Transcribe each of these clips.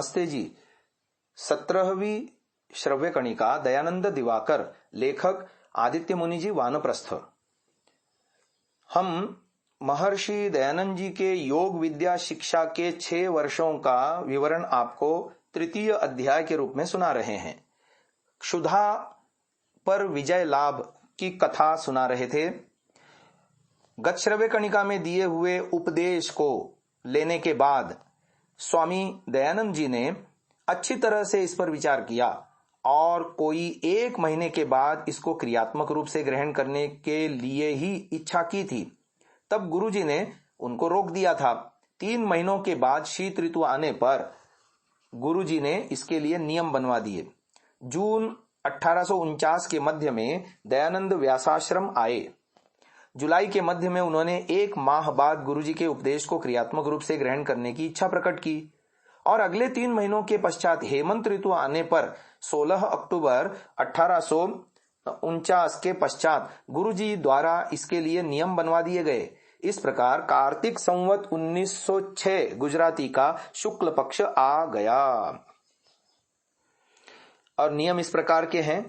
नमस्ते जी। 17वीं श्रव्य कणिका, दयानंद दिवाकर, लेखक आदित्य मुनि जी, वानप्रस्थ। हम महर्षि दयानंद जी के योग विद्या शिक्षा के 6 वर्षों का विवरण आपको तृतीय अध्याय के रूप में सुना रहे हैं। क्षुधा पर विजय लाभ की कथा सुना रहे थे। गत श्रव्य कणिका में दिए हुए उपदेश को लेने के बाद स्वामी दयानंद जी ने अच्छी तरह से इस पर विचार किया और कोई 1 महीने के बाद इसको क्रियात्मक रूप से ग्रहण करने के लिए ही इच्छा की थी। तब गुरुजी ने उनको रोक दिया था। 3 महीनों के बाद शीत ऋतु आने पर गुरुजी ने इसके लिए नियम बनवा दिए। जून 1849 के मध्य में दयानंद व्यासाश्रम आए। जुलाई के मध्य में उन्होंने 1 माह बाद गुरुजी के उपदेश को क्रियात्मक रूप से ग्रहण करने की इच्छा प्रकट की और अगले 3 महीनों के पश्चात हेमंत ऋतु आने पर 16 अक्टूबर 1849 के पश्चात गुरुजी द्वारा इसके लिए नियम बनवा दिए गए। इस प्रकार कार्तिक संवत 1906 गुजराती का शुक्ल पक्ष आ गया। और नियम इस प्रकार के हैं।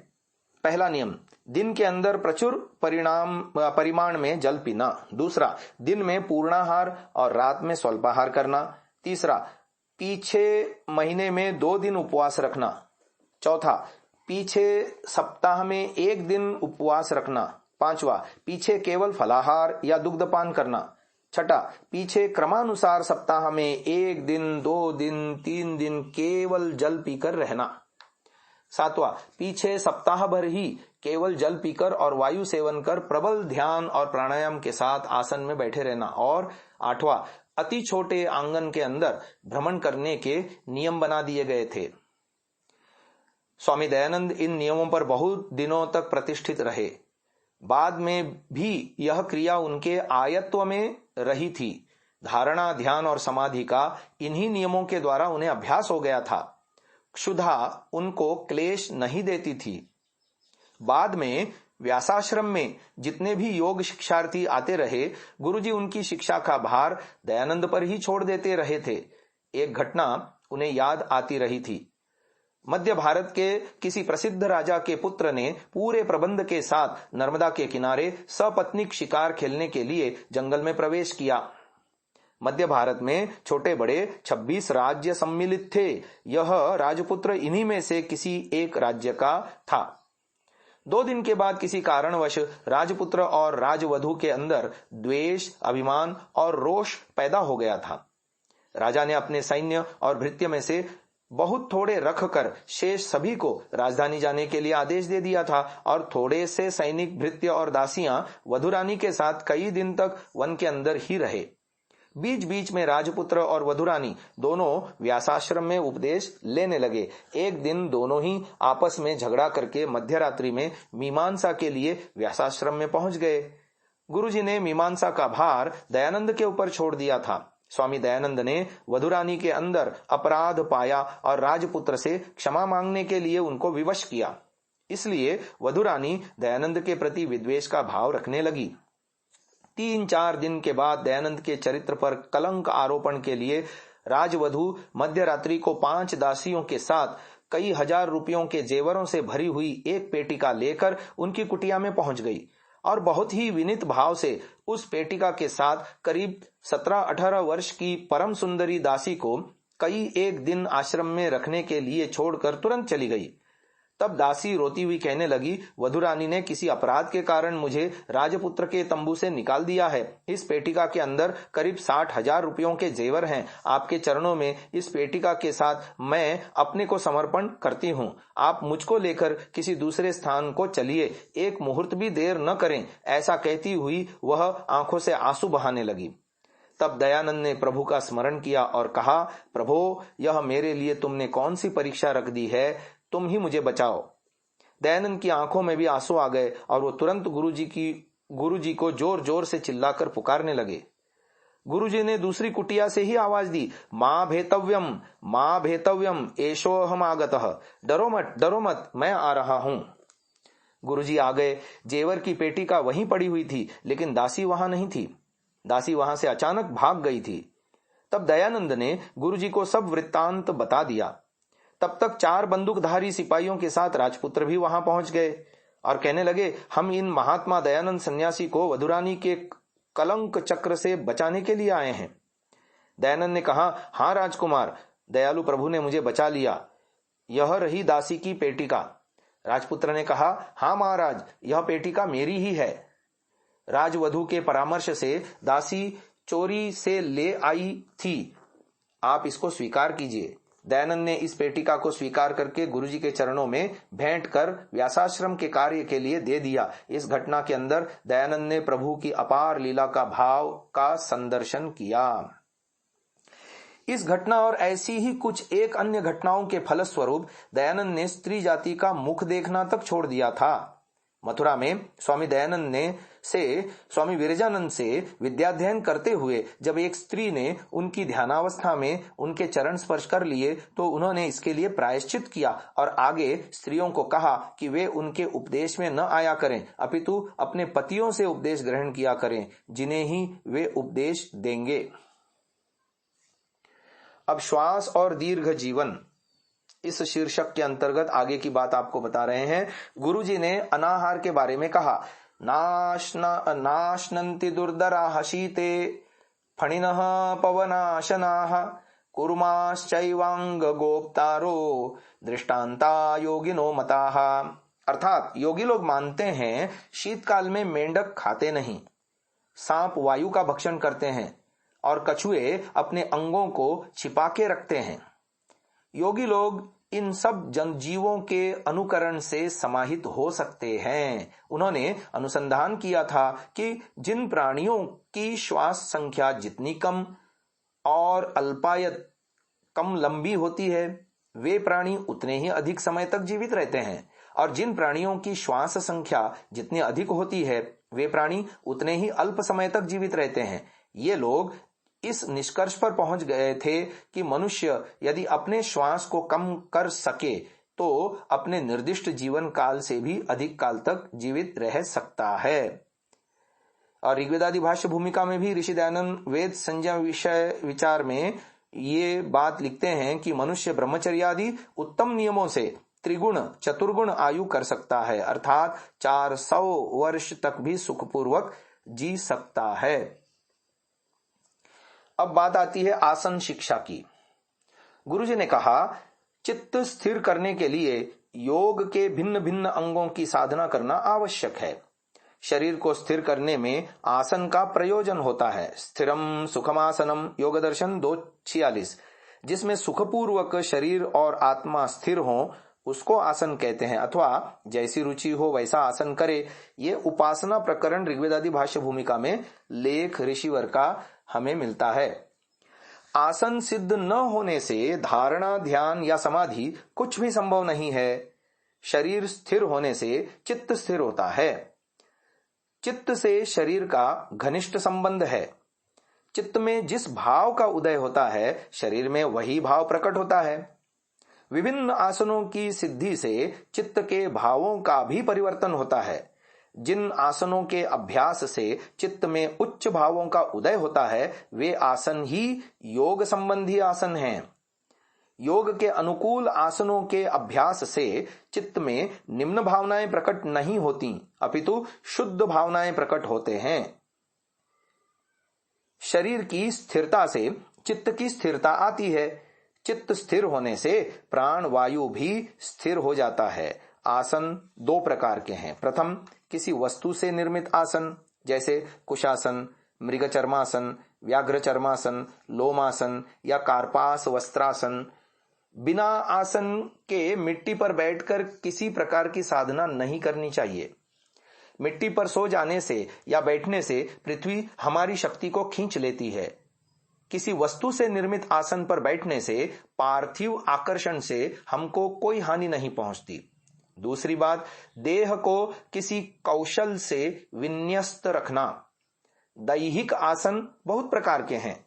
पहला नियम, दिन के अंदर प्रचुर परिमाण में जल पीना। दूसरा, दिन में पूर्णाहार और रात में स्वल्पाहार करना। तीसरा, पीछे महीने में 2 दिन उपवास रखना। चौथा, पीछे सप्ताह में 1 दिन उपवास रखना। पांचवा, पीछे केवल फलाहार या दुग्धपान करना। छठा, पीछे क्रमानुसार सप्ताह में 1 दिन, 2 दिन, 3 दिन केवल जल पीकर रहना। सातवां, पीछे सप्ताह भर ही केवल जल पीकर और वायु सेवन कर प्रबल ध्यान और प्राणायाम के साथ आसन में बैठे रहना। और 8वां, अति छोटे आंगन के अंदर भ्रमण करने के नियम बना दिए गए थे। स्वामी दयानंद इन नियमों पर बहुत दिनों तक प्रतिष्ठित रहे। बाद में भी यह क्रिया उनके आयत्व में रही थी। धारणा, ध्यान और समाधि का इन्हीं नियमों के द्वारा उन्हें अभ्यास हो गया था। क्षुधा उनको क्लेश नहीं देती थी। बाद में व्यासाश्रम में जितने भी योग शिक्षार्थी आते रहे, गुरुजी उनकी शिक्षा का भार दयानंद पर ही छोड़ देते रहे थे। एक घटना उन्हें याद आती रही थी। मध्य भारत के किसी प्रसिद्ध राजा के पुत्र ने पूरे प्रबंध के साथ नर्मदा के किनारे सपत्नीक शिकार खेलने के लिए जंगल में प्रवेश किया। मध्य भारत में छोटे बड़े 26 राज्य सम्मिलित थे। यह राजपुत्र इन्हीं में से किसी एक राज्य का था। 2 दिन के बाद किसी कारणवश राजपुत्र और राजवधू के अंदर द्वेष, अभिमान और रोष पैदा हो गया था। राजा ने अपने सैन्य और भृत्य में से बहुत थोड़े रख कर शेष सभी को राजधानी जाने के लिए आदेश दे दिया था और थोड़े से सैनिक, भृत्य और दासियां वधुरानी के साथ कई दिन तक वन के अंदर ही रहे। बीच बीच में राजपुत्र और वधुरानी दोनों व्यासाश्रम में उपदेश लेने लगे। एक दिन दोनों ही आपस में झगड़ा करके मध्य रात्रि में मीमांसा के लिए व्यासाश्रम में पहुंच गए। गुरुजी ने मीमांसा का भार दयानंद के ऊपर छोड़ दिया था। स्वामी दयानंद ने वधुरानी के अंदर अपराध पाया और राजपुत्र से क्षमा मांगने के लिए उनको विवश किया। इसलिए वधुरानी दयानंद के प्रति विद्वेष का भाव रखने लगी। 3-4 दिन के बाद दयानंद के चरित्र पर कलंक आरोपण के लिए राजवधू मध्य रात्रि को 5 दासियों के साथ कई हजार रुपयों के जेवरों से भरी हुई एक पेटिका लेकर उनकी कुटिया में पहुंच गई और बहुत ही विनीत भाव से उस पेटिका के साथ करीब 17-18 वर्ष की परम सुंदरी दासी को कई एक दिन आश्रम में रखने के लिए छोड़कर तुरंत चली गई। तब दासी रोती हुई कहने लगी, वधुरानी ने किसी अपराध के कारण मुझे राजपुत्र के तंबू से निकाल दिया है। इस पेटिका के अंदर करीब 60,000 रुपयों के जेवर हैं। आपके चरणों में इस पेटिका के साथ मैं अपने को समर्पण करती हूँ। आप मुझको लेकर किसी दूसरे स्थान को चलिए, एक मुहूर्त भी देर न करें। ऐसा कहती हुई वह आंखों से आंसू बहाने लगी। तब दयानंद ने प्रभु का स्मरण किया और कहा, प्रभु, यह मेरे लिए तुमने कौन सी परीक्षा रख दी है? तुम ही मुझे बचाओ। दयानंद की आंखों में भी आंसू आ गए और वो तुरंत गुरुजी को जोर जोर से चिल्लाकर पुकारने लगे। गुरुजी ने दूसरी कुटिया से ही आवाज दी, मां भेतव्यम, मां भेतव्यम, एशो हम आगतः। डरो मत, डरो मत, मैं आ रहा हूं। गुरुजी आ गए। जेवर की पेटिका वहीं पड़ी हुई थी, लेकिन दासी वहां नहीं थी। दासी वहां से अचानक भाग गई थी। तब दयानंद ने गुरुजी को सब वृत्तांत बता दिया। तब तक 4 बंदूकधारी सिपाहियों के साथ राजपुत्र भी वहां पहुंच गए और कहने लगे, हम इन महात्मा दयानंद सन्यासी को वधुरानी के कलंक चक्र से बचाने के लिए आए हैं। दयानंद ने कहा, हाँ राजकुमार, दयालु प्रभु ने मुझे बचा लिया। यह रही दासी की पेटिका। राजपुत्र ने कहा, हाँ महाराज, यह पेटिका मेरी ही है। राजवधु के परामर्श से दासी चोरी से ले आई थी, आप इसको स्वीकार कीजिए। दयानंद ने इस पेटिका को स्वीकार करके गुरुजी के चरणों में भेंट कर व्यासाश्रम के कार्य के लिए दे दिया। इस घटना के अंदर दयानंद ने प्रभु की अपार लीला का भाव का संदर्शन किया। इस घटना और ऐसी ही कुछ एक अन्य घटनाओं के फलस्वरूप दयानंद ने स्त्री जाति का मुख देखना तक छोड़ दिया था। मथुरा में स्वामी दयानंद ने स्वामी विरजानंद से विद्याध्ययन करते हुए जब एक स्त्री ने उनकी ध्यानावस्था में उनके चरण स्पर्श कर लिए तो उन्होंने इसके लिए प्रायश्चित किया और आगे स्त्रियों को कहा कि वे उनके उपदेश में न आया करें, अपितु अपने पतियों से उपदेश ग्रहण किया करें, जिन्हें ही वे उपदेश देंगे। अब श्वास और दीर्घ जीवन, इस शीर्षक के अंतर्गत आगे की बात आपको बता रहे हैं। गुरुजी ने अनाहार के बारे में कहा, नाश्नन्ति दुर्धराः शीते फणिनः पवनाशनाः कुर्माश्चैवांग गोप्तारो दृष्टांता योगिनो मताः। अर्थात योगी लोग मानते हैं शीतकाल में मेंढक खाते नहीं, सांप वायु का भक्षण करते हैं और कछुए अपने अंगों को छिपा के रखते हैं। योगी लोग इन सब जनजीवों के अनुकरण से समाहित हो सकते हैं। उन्होंने अनुसंधान किया था कि जिन प्राणियों की श्वास संख्या जितनी कम और अल्पायत कम लंबी होती है, वे प्राणी उतने ही अधिक समय तक जीवित रहते हैं, और जिन प्राणियों की श्वास संख्या जितनी अधिक होती है, वे प्राणी उतने ही अल्प समय तक जीवित रहते हैं। ये लोग इस निष्कर्ष पर पहुंच गए थे कि मनुष्य यदि अपने श्वास को कम कर सके तो अपने निर्दिष्ट जीवन काल से भी अधिक काल तक जीवित रह सकता है। और ऋग्वेदादि भाष्य भूमिका में भी ऋषि दयानंद वेद संज्ञा विषय विचार में ये बात लिखते हैं कि मनुष्य ब्रह्मचर्यादि उत्तम नियमों से त्रिगुण चतुर्गुण आयु कर सकता है, अर्थात 400 वर्ष तक भी सुखपूर्वक जी सकता है। अब बात आती है आसन शिक्षा की। गुरुजी ने कहा, चित्त स्थिर करने के लिए योग के भिन्न भिन्न अंगों की साधना करना आवश्यक है। शरीर को स्थिर करने में आसन का प्रयोजन होता है। स्थिरम सुखमासनम योग दर्शन 246, जिसमें सुखपूर्वक शरीर और आत्मा स्थिर हो उसको आसन कहते हैं, अथवा जैसी रुचि हो वैसा आसन करे। ये उपासना प्रकरण ऋग्वेदादि भाष्य भूमिका में लेख ऋषिवर का हमें मिलता है। आसन सिद्ध न होने से धारणा, ध्यान या समाधि कुछ भी संभव नहीं है। शरीर स्थिर होने से चित्त स्थिर होता है। चित्त से शरीर का घनिष्ठ संबंध है। चित्त में जिस भाव का उदय होता है, शरीर में वही भाव प्रकट होता है। विभिन्न आसनों की सिद्धि से चित्त के भावों का भी परिवर्तन होता है। जिन आसनों के अभ्यास से चित्त में उच्च भावों का उदय होता है, वे आसन ही योग संबंधी आसन हैं। योग के अनुकूल आसनों के अभ्यास से चित्त में निम्न भावनाएं प्रकट नहीं होती, अपितु शुद्ध भावनाएं प्रकट होते हैं। शरीर की स्थिरता से चित्त की स्थिरता आती है। चित्त स्थिर होने से प्राण वायु भी स्थिर हो जाता है। आसन 2 प्रकार के हैं। प्रथम, किसी वस्तु से निर्मित आसन, जैसे कुशासन, मृग चर्मासन, व्याघ्र चर्मासन, लोमासन या कार्पास वस्त्रासन। बिना आसन के मिट्टी पर बैठकर किसी प्रकार की साधना नहीं करनी चाहिए। मिट्टी पर सो जाने से या बैठने से पृथ्वी हमारी शक्ति को खींच लेती है। किसी वस्तु से निर्मित आसन पर बैठने से पार्थिव आकर्षण से हमको कोई हानि नहीं पहुंचती। दूसरी बात, देह को किसी कौशल से विन्यस्त रखना। दैहिक आसन बहुत प्रकार के हैं।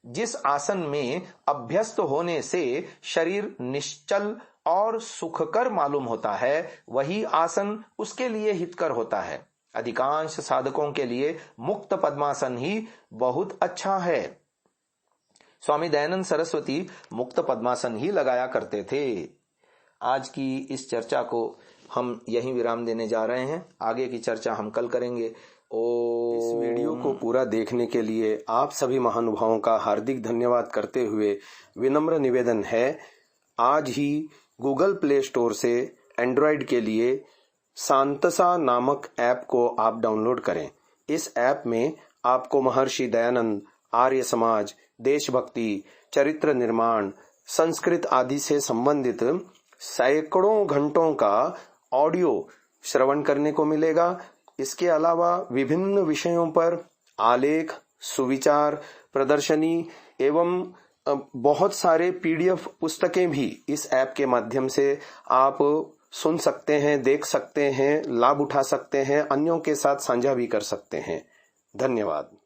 जिस आसन में अभ्यस्त होने से शरीर निश्चल और सुखकर मालूम होता है, वही आसन उसके लिए हितकर होता है। अधिकांश साधकों के लिए मुक्त पद्मासन ही बहुत अच्छा है। स्वामी दयानंद सरस्वती मुक्त पद्मासन ही लगाया करते थे। आज की इस चर्चा को हम यहीं विराम देने जा रहे हैं। आगे की चर्चा हम कल करेंगे। इस वीडियो को पूरा देखने के लिए आप सभी महानुभावों का हार्दिक धन्यवाद करते हुए विनम्र निवेदन है, आज ही गूगल प्ले स्टोर से एंड्रॉयड के लिए सांतसा नामक ऐप को आप डाउनलोड करें। इस ऐप में आपको महर्षि दयानंद, आर्य समाज, देशभक्ति, चरित्र निर्माण, संस्कृत आदि से संबंधित सैकड़ों घंटों का ऑडियो श्रवण करने को मिलेगा। इसके अलावा विभिन्न विषयों पर आलेख, सुविचार, प्रदर्शनी एवं बहुत सारे PDF पुस्तकें भी इस ऐप के माध्यम से आप सुन सकते हैं, देख सकते हैं, लाभ उठा सकते हैं, अन्यों के साथ साझा भी कर सकते हैं। धन्यवाद।